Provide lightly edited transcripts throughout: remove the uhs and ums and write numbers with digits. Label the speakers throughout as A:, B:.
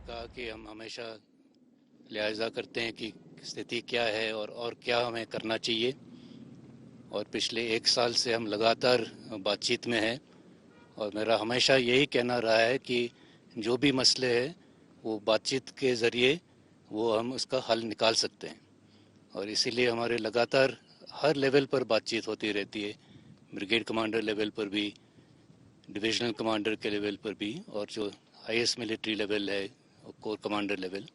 A: कहा कि हम हमेशा लिहाजा करते हैं कि स्थिति क्या है और क्या हमें करना चाहिए। और पिछले एक साल से हम लगातार बातचीत में हैं और मेरा हमेशा यही कहना रहा है कि जो भी मसले हैं वो बातचीत के ज़रिए वो हम उसका हल निकाल सकते हैं। और इसीलिए हमारे लगातार हर लेवल पर बातचीत होती रहती है, ब्रिगेड कमांडर लेवल पर भी, डिविजनल कमांडर के लेवल पर भी, और जो हाईएस्ट मिलिट्री लेवल है कोर कमांडर लेवल,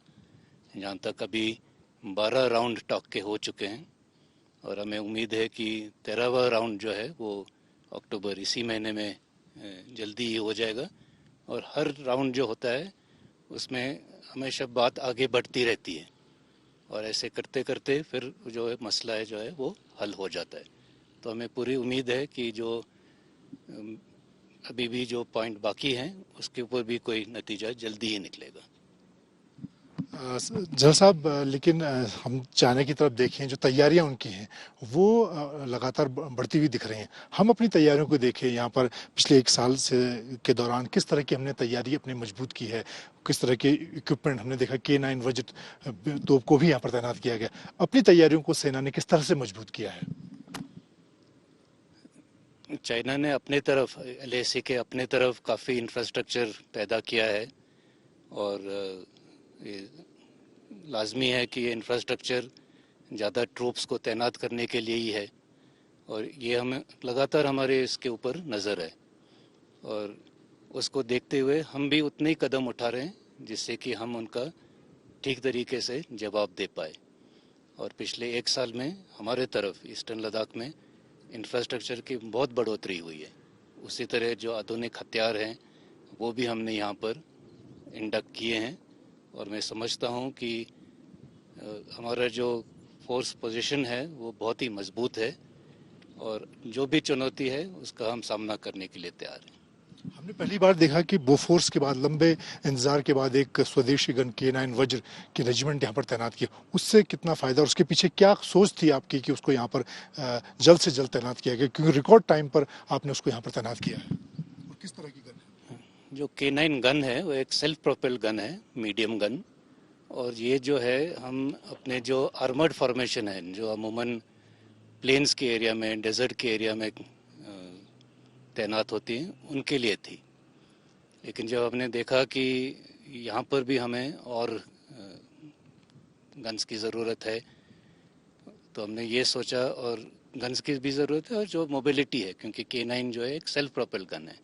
A: यहाँ तक अभी 12 राउंड टॉक के हो चुके हैं। और हमें उम्मीद है कि 13वां राउंड जो है वो अक्टूबर इसी महीने में जल्दी ही हो जाएगा। और हर राउंड जो होता है उसमें हमेशा बात आगे बढ़ती रहती है और ऐसे करते करते फिर जो है मसला है जो है वो हल हो जाता है। तो हमें पूरी उम्मीद है कि जो अभी भी जो पॉइंट बाकी हैं उसके ऊपर भी कोई नतीजा जल्दी ही निकलेगा।
B: जल साहब, लेकिन हम चाइना की तरफ देखें, जो तैयारियां उनकी हैं वो लगातार बढ़ती हुई दिख रही हैं। हम अपनी तैयारियों को देखें, यहाँ पर पिछले एक साल से के दौरान किस तरह की हमने तैयारी अपनी मजबूत की है, किस तरह के इक्विपमेंट हमने देखा। K9 वज्र तोप को भी यहाँ पर तैनात किया गया। अपनी तैयारियों को सेना ने किस तरह से मजबूत किया है?
A: चाइना ने अपने तरफ LAC के अपने तरफ काफ़ी इंफ्रास्ट्रक्चर पैदा किया है और ये लाजमी है कि ये इंफ्रास्ट्रक्चर ज़्यादा ट्रूप्स को तैनात करने के लिए ही है और ये हमें लगातार हमारे इसके ऊपर नज़र है। और उसको देखते हुए हम भी उतने ही कदम उठा रहे हैं जिससे कि हम उनका ठीक तरीके से जवाब दे पाए। और पिछले एक साल में हमारे तरफ ईस्टर्न लद्दाख में इंफ्रास्ट्रक्चर की बहुत बढ़ोतरी हुई है। उसी तरह जो आधुनिक हथियार हैं वो भी हमने यहाँ पर इंडक्ट किए हैं और मैं समझता हूँ कि हमारा जो फोर्स पोजीशन है वो बहुत ही मजबूत है और जो भी चुनौती है उसका हम सामना करने के लिए तैयार हैं।
B: हमने पहली बार देखा कि बोफोर्स के बाद लंबे इंतजार के बाद एक स्वदेशी गन K9 वज्र की रेजिमेंट यहाँ पर तैनात किया। उससे कितना फायदा और उसके पीछे क्या सोच थी आपकी कि उसको यहाँ पर जल्द से जल्द तैनात किया गया, क्योंकि रिकॉर्ड टाइम पर आपने उसको यहाँ पर तैनात किया है? और किस तरह की गन है?
A: जो K9 गन है वो एक सेल्फ प्रोपेल गन है, मीडियम गन। और ये जो है हम अपने जो आर्मर्ड फॉर्मेशन है जो अमूमन प्लेन्स के एरिया में, डेजर्ट के एरिया में तैनात होती हैं उनके लिए थी। लेकिन जब हमने देखा कि यहाँ पर भी हमें और गन्स की ज़रूरत है तो हमने ये सोचा, और गन्स की भी ज़रूरत है और जो मोबिलिटी है, क्योंकि K9 जो है एक सेल्फ प्रोपेल गन है,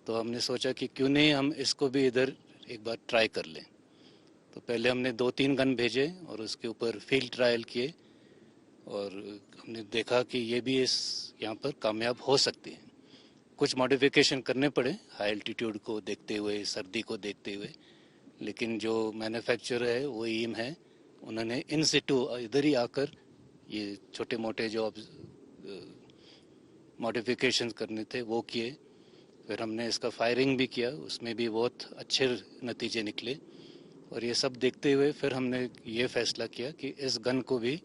A: तो हमने सोचा कि क्यों नहीं हम इसको भी इधर एक बार ट्राई कर लें। तो पहले हमने 2-3 गन भेजे और उसके ऊपर फील्ड ट्रायल किए और हमने देखा कि ये भी इस यहाँ पर कामयाब हो सकती है। कुछ मॉडिफिकेशन करने पड़े हाई एल्टीट्यूड को देखते हुए, सर्दी को देखते हुए, लेकिन जो मैन्युफैक्चरर है वो ईम है, उन्होंने इन सिटू इधर ही आकर ये छोटे मोटे जो मॉडिफिकेशन करने थे वो किए। फिर हमने इसका फायरिंग भी किया, उसमें भी बहुत अच्छे नतीजे निकले। और ये सब देखते हुए फिर हमने ये फैसला किया कि इस गन को भी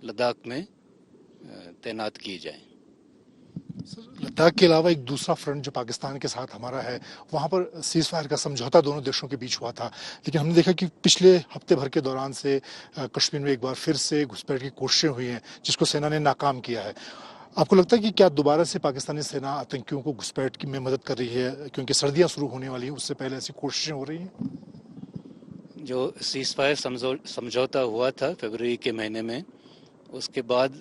A: लद्दाख में तैनात की जाए।
B: लद्दाख के अलावा एक दूसरा फ्रंट जो पाकिस्तान के साथ हमारा है, वहाँ पर सीज फायर का समझौता दोनों देशों के बीच हुआ था, लेकिन हमने देखा कि पिछले हफ्ते भर के दौरान से कश्मीर में एक बार फिर से घुसपैठ की कोशिशें हुई हैं जिसको सेना ने नाकाम किया है। आपको लगता है कि क्या दोबारा से पाकिस्तानी सेना आतंकियों को घुसपैठ की में मदद कर रही है, क्योंकि सर्दियां शुरू होने वाली हैं, उससे पहले ऐसी कोशिशें हो रही हैं?
A: जो सीज फायर समझौता हुआ था फरवरी के महीने में, उसके बाद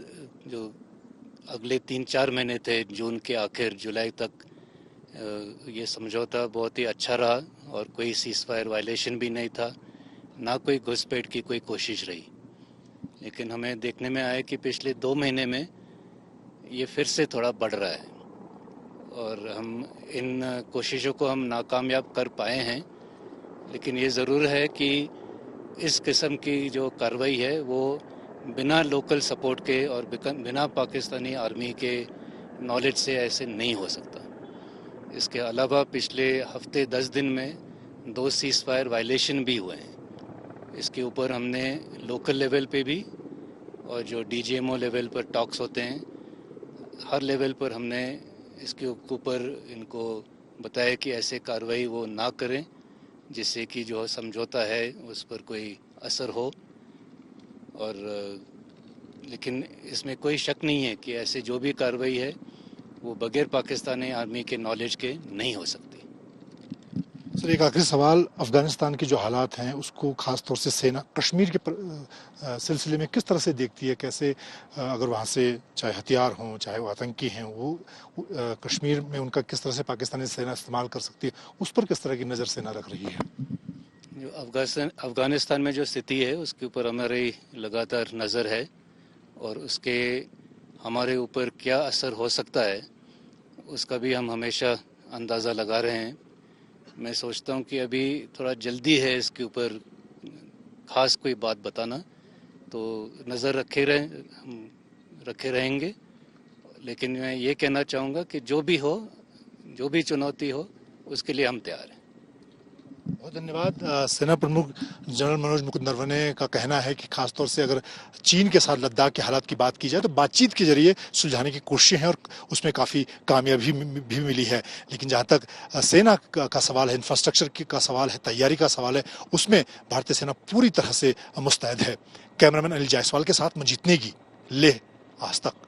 A: जो अगले 3-4 महीने थे, जून के आखिर जुलाई तक, ये समझौता बहुत ही अच्छा रहा और कोई सीज फायर वायलेशन भी नहीं था, ना कोई घुसपैठ की कोई कोशिश रही। लेकिन हमें देखने में आया कि पिछले 2 महीने में ये फिर से थोड़ा बढ़ रहा है और हम इन कोशिशों को हम नाकामयाब कर पाए हैं। लेकिन ये ज़रूर है कि इस किस्म की जो कार्रवाई है वो बिना लोकल सपोर्ट के और बिना पाकिस्तानी आर्मी के नॉलेज से ऐसे नहीं हो सकता। इसके अलावा पिछले हफ्ते 10 दिन में 2 सीज फायर वायलेशन भी हुए हैं। इसके ऊपर हमने लोकल लेवल पे भी और जो DGMO लेवल पर टॉक्स होते हैं, हर लेवल पर हमने इसके ऊपर इनको बताया कि ऐसे कार्रवाई वो ना करें जिससे कि जो समझौता है उस पर कोई असर हो। और लेकिन इसमें कोई शक नहीं है कि ऐसे जो भी कार्रवाई है वो बगैर पाकिस्तानी आर्मी के नॉलेज के नहीं हो सकती।
B: सर एक आखिरी सवाल, अफगानिस्तान के जो हालात हैं उसको खास तौर से सेना कश्मीर के सिलसिले में किस तरह से देखती है? कैसे अगर वहाँ से चाहे हथियार हों चाहे वो आतंकी हैं वो कश्मीर में उनका किस तरह से पाकिस्तानी सेना इस्तेमाल कर सकती है, उस पर किस तरह की नज़र सेना रख रही है?
A: जो अफगानिस्तान में जो स्थिति है उसके ऊपर हमारी लगातार नज़र है और उसके हमारे ऊपर क्या असर हो सकता है उसका भी हम हमेशा अंदाज़ा लगा रहे हैं। मैं सोचता हूँ कि अभी थोड़ा जल्दी है इसके ऊपर ख़ास कोई बात बताना, तो नज़र रखे रहेंगे। लेकिन मैं ये कहना चाहूँगा कि जो भी हो, जो भी चुनौती हो, उसके लिए हम तैयार हैं।
B: बहुत धन्यवाद। सेना प्रमुख जनरल मनोज मुकुंद नरवणे का कहना है कि खासतौर से अगर चीन के साथ लद्दाख के हालात की बात की जाए तो बातचीत के जरिए सुलझाने की कोशिशें हैं और उसमें काफ़ी कामयाबी भी मिली है। लेकिन जहाँ तक सेना का सवाल है, इंफ्रास्ट्रक्चर का सवाल है, तैयारी का सवाल है, उसमें भारतीय सेना पूरी तरह से मुस्तैद है। कैमरामैन अनिल जायसवाल के साथ मंजीत नेगी, लेह, आज तक।